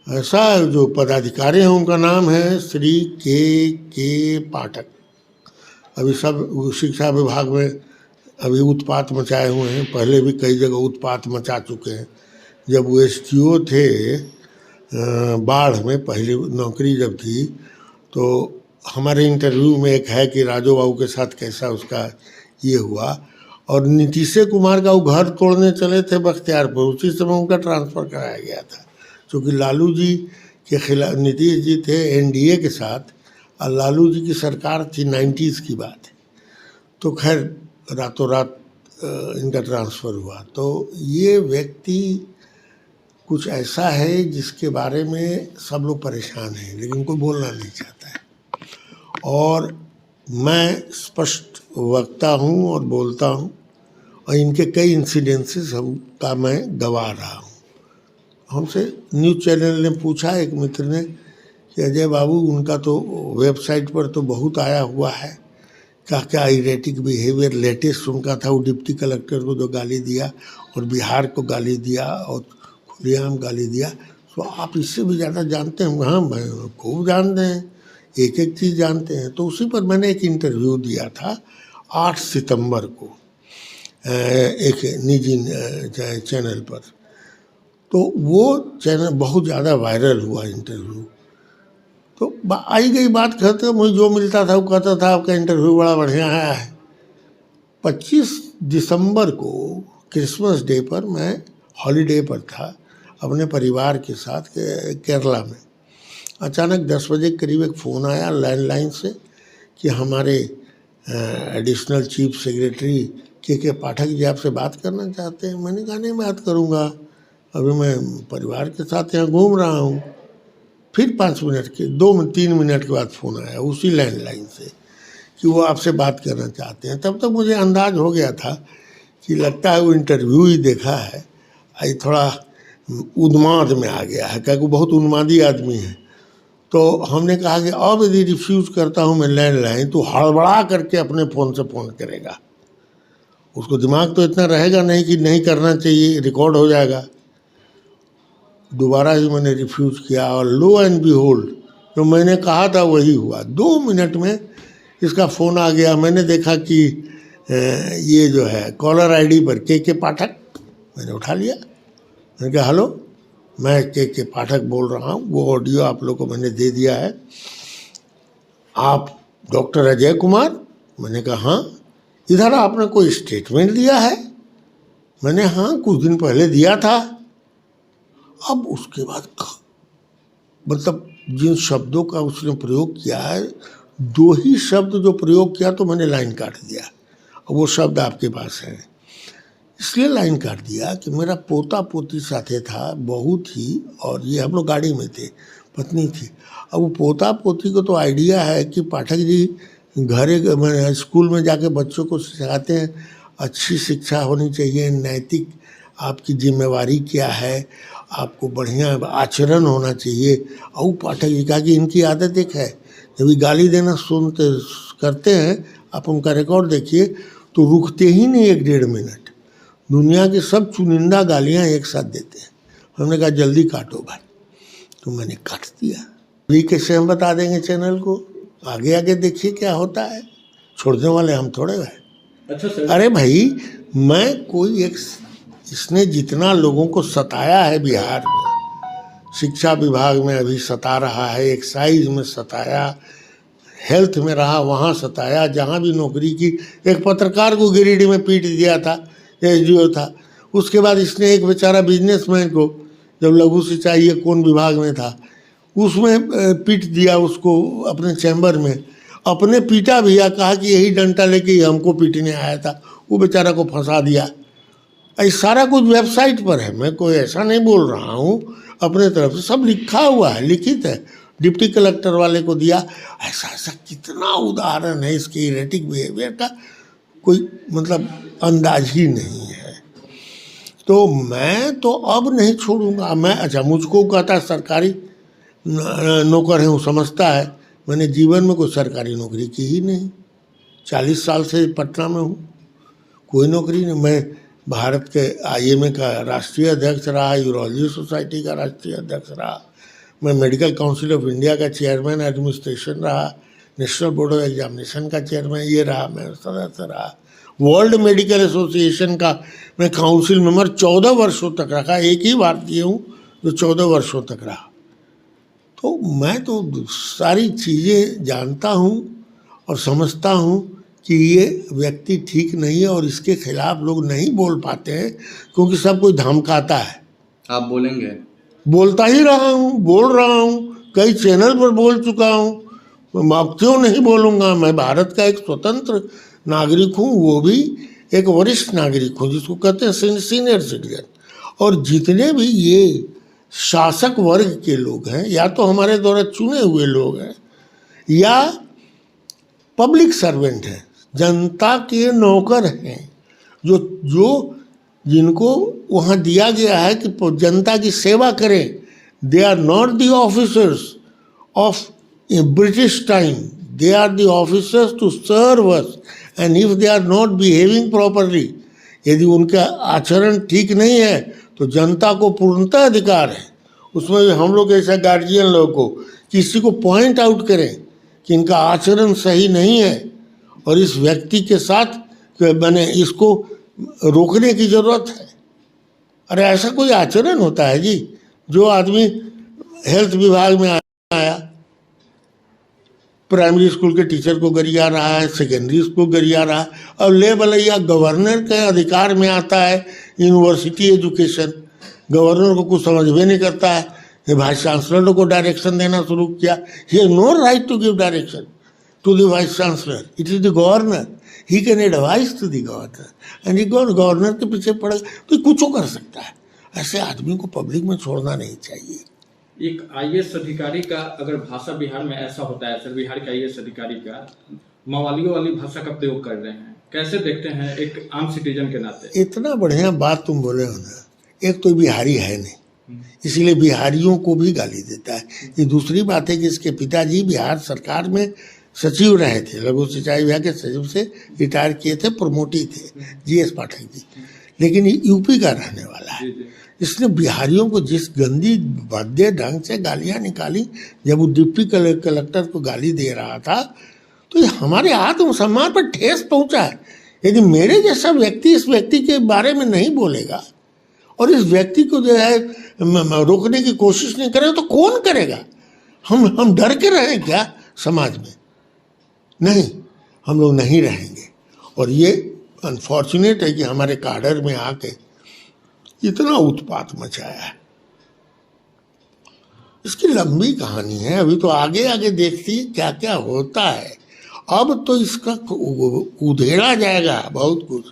ऐसा जो पदाधिकारी हैं उनका नाम है श्री के पाठक। अभी सब शिक्षा विभाग में अभी उत्पात मचाए हुए हैं, पहले भी कई जगह उत्पात मचा चुके हैं। जब वो एसटीओ थे बाढ़ में, पहली नौकरी जब थी, तो हमारे इंटरव्यू में एक है कि राजू बाबू के साथ कैसा उसका ये हुआ। और नीतीश कुमार का वो घर तोड़ने चले थे बख्तियारपुर, उसी समय उनका ट्रांसफ़र कराया गया था, क्योंकि लालू जी के खिलाफ नीतीश जी थे एनडीए के साथ, और लालू जी की सरकार थी 90s की बात है। तो खैर रातों रात इनका ट्रांसफ़र हुआ। तो ये व्यक्ति कुछ ऐसा है जिसके बारे में सब लोग परेशान हैं, लेकिन कोई बोलना नहीं चाहता है। और मैं स्पष्ट वक्ता हूँ और बोलता हूँ, और इनके कई इंसिडेंसेस का मैं गवा रहा हूँ। हमसे न्यूज़ चैनल ने पूछा, एक मित्र ने, कि अजय बाबू उनका तो वेबसाइट पर तो बहुत आया हुआ है, क्या क्या इरेटिक बिहेवियर। लेटेस्ट उनका था वो डिप्टी कलेक्टर को जो गाली दिया और बिहार को गाली दिया और खुलेआम गाली दिया। तो आप इससे भी ज़्यादा जानते हैं? हाँ भाई, खूब जानते हैं, एक एक चीज़ जानते हैं। तो उसी पर मैंने एक इंटरव्यू दिया था 8 सितंबर को एक निजी चैनल पर। तो वो चैनल बहुत ज़्यादा वायरल हुआ इंटरव्यू। तो आई गई बात, कहते मुझे जो मिलता था वो कहता था आपका इंटरव्यू बड़ा बढ़िया आया है। 25 दिसंबर को क्रिसमस डे पर मैं हॉलीडे पर था अपने परिवार के साथ केरला में। अचानक 10 बजे के करीब एक फ़ोन आया लैंडलाइन से कि हमारे एडिशनल चीफ सेक्रेटरी के पाठक जी आपसे बात करना चाहते हैं। मैंने कहा नहीं, बात करूँगा, अभी मैं परिवार के साथ यहाँ घूम रहा हूँ। फिर 5 मिनट के 2-3 मिनट के बाद फ़ोन आया उसी लैंडलाइन से कि वो आपसे बात करना चाहते हैं। तब तक मुझे अंदाज़ हो गया था कि लगता है वो इंटरव्यू ही देखा है, आई थोड़ा उन्माद में आ गया है, क्योंकि बहुत उन्मादी आदमी है। तो हमने कहा कि अब यदि रिफ्यूज़ करता हूँ मैं लैंडलाइन, तो हड़बड़ा करके अपने फ़ोन से फ़ोन करेगा। उसको दिमाग तो इतना रहेगा नहीं कि नहीं करना चाहिए, रिकॉर्ड हो जाएगा। दोबारा ही मैंने रिफ्यूज़ किया और लो एंड बिहोल्ड जो मैंने कहा था वही हुआ। 2 मिनट में इसका फ़ोन आ गया। मैंने देखा कि ये जो है कॉलर आईडी पर के पाठक, मैंने उठा लिया। मैंने कहा हेलो, मैं के पाठक बोल रहा हूँ, वो ऑडियो आप लोग को मैंने दे दिया है। आप डॉक्टर अजय कुमार? मैंने कहा हाँ। इधर आपने कोई स्टेटमेंट दिया है? मैंने हाँ, कुछ दिन पहले दिया था। अब उसके बाद मतलब जिन शब्दों का उसने प्रयोग किया है, 2 ही शब्द जो प्रयोग किया तो मैंने लाइन काट दिया। और वो शब्द आपके पास है, इसलिए लाइन काट दिया कि मेरा पोता पोती साथे था, बहू थी, और ये हम लोग गाड़ी में थे, पत्नी थी। अब वो पोता पोती को तो आइडिया है कि पाठक जी घर स्कूल में जाके बच्चों को सिखाते हैं अच्छी शिक्षा होनी चाहिए, नैतिक आपकी जिम्मेवारी क्या है, आपको बढ़िया आचरण होना चाहिए। और पाठक जी कहा कि इनकी आदत एक है, जब ये गाली देना सुनते करते हैं, आप उनका रिकॉर्ड देखिए, तो रुकते ही नहीं 1-1.5 मिनट, दुनिया की सब चुनिंदा गालियाँ एक साथ देते हैं। हमने कहा जल्दी काटो भाई, तो मैंने काट दिया। अभी कैसे हम बता देंगे चैनल को, आगे आगे देखिए क्या होता है, छोड़ने वाले हम थोड़े हैं। अच्छा सर। अरे भाई, मैं कोई एक, इसने जितना लोगों को सताया है बिहार में, शिक्षा विभाग में अभी सता रहा है, एक्साइज में सताया, हेल्थ में रहा वहाँ सताया, जहाँ भी नौकरी की। एक पत्रकार को गिरिडीह में पीट दिया था, एसडीओ था। उसके बाद इसने एक बेचारा बिजनेसमैन को, जब लघु सिंचाई ये कौन विभाग में था, उसमें पीट दिया उसको अपने चैम्बर में। अपने पीटा भी, कहा कि यही डंडा लेके हमको पीटने आया था, वो बेचारा को फंसा दिया। ये सारा कुछ वेबसाइट पर है, मैं कोई ऐसा नहीं बोल रहा हूँ, अपने तरफ से सब लिखा हुआ है, लिखित है, डिप्टी कलेक्टर वाले को दिया। ऐसा ऐसा कितना उदाहरण है इसके इरेटिक बिहेवियर का, कोई मतलब अंदाज ही नहीं है। तो मैं तो अब नहीं छोड़ूंगा मैं। अच्छा, मुझको कहता सरकारी नौकर है, वो समझता है मैंने जीवन में कोई सरकारी नौकरी की ही नहीं। 40 साल से पटना में हूँ, कोई नौकरी नहीं। मैं भारत के आईएमए का राष्ट्रीय अध्यक्ष रहा, यूरोलॉजी सोसाइटी का राष्ट्रीय अध्यक्ष रहा, मैं मेडिकल काउंसिल ऑफ इंडिया का चेयरमैन एडमिनिस्ट्रेशन रहा, नेशनल बोर्ड ऑफ एग्जामिनेशन का चेयरमैन ये रहा, मैं सदस्य रहा, वर्ल्ड मेडिकल एसोसिएशन का मैं काउंसिल मेंबर 14 वर्षों तक रखा। एक ही भारतीय हूँ जो 14 वर्षों तक रहा। तो मैं तो सारी चीज़ें जानता हूँ और समझता हूँ कि ये व्यक्ति ठीक नहीं है और इसके खिलाफ लोग नहीं बोल पाते हैं क्योंकि सब कोई धमकाता है। आप बोलेंगे? बोलता ही रहा हूँ, बोल रहा हूँ, कई चैनल पर बोल चुका हूँ। अब क्यों नहीं बोलूँगा? मैं भारत का एक स्वतंत्र नागरिक हूँ, वो भी एक वरिष्ठ नागरिक हूँ जिसको कहते हैं सीनियर सिटीजन। और जितने भी ये शासक वर्ग के लोग हैं, या तो हमारे द्वारा चुने हुए लोग हैं या पब्लिक सर्वेंट हैं, जनता के नौकर हैं, जो जिनको वहाँ दिया गया है कि जनता की सेवा करें। They are not the officers of British time, they are the officers to serve us, and if they are not behaving properly, यदि उनका आचरण ठीक नहीं है तो जनता को पूर्णतः अधिकार है उसमें हम लोग ऐसा गार्जियन लोग को किसी को पॉइंट आउट करें कि इनका आचरण सही नहीं है और इस व्यक्ति के साथ मैंने इसको रोकने की ज़रूरत है। अरे ऐसा कोई आचरण होता है जी? जो आदमी हेल्थ विभाग में आया, प्राइमरी स्कूल के टीचर को गरिया रहा है, सेकेंडरी स्कूल गरिया रहा है, और ले भलैया गवर्नर के अधिकार में आता है यूनिवर्सिटी एजुकेशन, गवर्नर को कुछ समझ भी नहीं करता है, वाइस चांसलर को डायरेक्शन देना शुरू किया। He has no right to give direction to the vice chancellor, it is the governor, he can advise to the governor and governor के पीछे पड़ तो कुछ कर सकता है। ऐसे आदमी को पब्लिक में छोड़ना नहीं चाहिए। एक आईएएस अधिकारी का अगर भाषा बिहार में ऐसा होता है, सर बिहार के आईएएस अधिकारी का मवालियों वाली भाषा का प्रयोग कर रहे हैं, कैसे देखते हैं एक आम सिटीजन के नाते? इतना बढ़िया बात तुम बोले हो ना। एक तो बिहारी है नहीं, इसीलिए बिहारियों को भी गाली देता है। ये दूसरी बात है कि इसके पिताजी बिहार सरकार में सचिव रहे थे, लघु सिंचाई विभाग के सचिव से रिटायर किए थे, प्रमोटी थे, जीएस पाठक जी, लेकिन यूपी का रहने वाला है। इसने बिहारियों को जिस गंदी भद्दे ढंग से गालियां निकाली, जब वो डिप्टी कलेक्टर को गाली दे रहा था, तो ये हमारे आत्मसम्मान पर ठेस पहुंचा है। यदि मेरे जैसा व्यक्ति इस व्यक्ति के बारे में नहीं बोलेगा और इस व्यक्ति को जो है रोकने की कोशिश नहीं करेगा तो कौन करेगा? हम डर के रहें क्या समाज में? नहीं, हम लोग नहीं रहेंगे। और ये अनफॉर्चुनेट है कि हमारे काडर में आके इतना उत्पात मचाया है। इसकी लंबी कहानी है, अभी तो आगे आगे देखती है क्या क्या होता है। अब तो इसका उधेड़ा जाएगा बहुत कुछ।